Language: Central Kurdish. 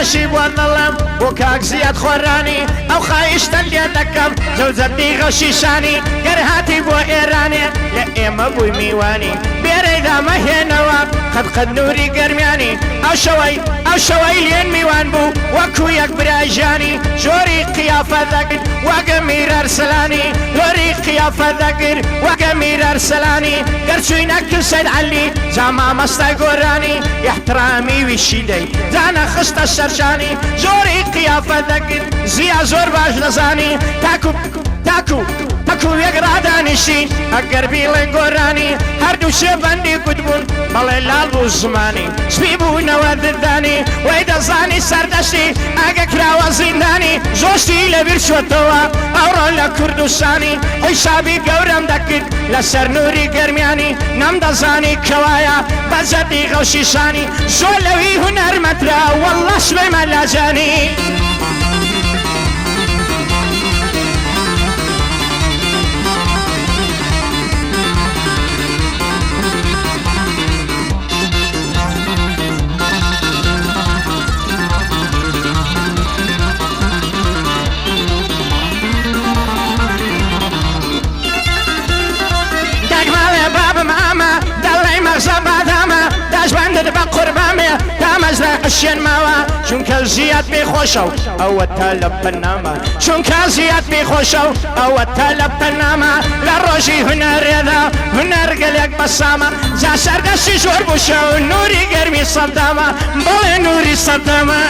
نشيب والظلم وكاك زياد خوراني او خايشتن لي دكم زوجتي غشيشاني قرهاتي بو ايراني لئيما بوي ميواني بيريدا مهينوا قد نوري قرمياني او شوي لين ميوان بو وكو يكبر اجاني جوري قيافة ذكر وقمير ارسلاني جوري قيافة ذكر وقمير ارسلاني قرشوينا كل سيد علي جامع مستا قراني احترامي وشيدي دانا خشت الشرشاني جوري قيافة ذكر زيا زور باش لزاني تاكو يقرا دانشي اقربي لنقراني هردو شبندي قدبون بلي لالبو زماني سبيبونا وذداني ويدا زاني سردشتي اقا وزنداني زوشتي لبير شوتوا اورو لكردوساني حسابي قورم دكت لسر نوري قرمياني نم دزاني كوايا بزدي غوشيشاني زولوي هنر مترا والله شبي ملاجاني الشين ماوا شون كالزيات بيخوشو او التالب بناما شون كالزيات بيخوشو او التالب بناما للروجي هنا رياضة هنا رجلك بسامة زا سردشي زور بوشو نوري قرمي صدامة بولي نوري صدامة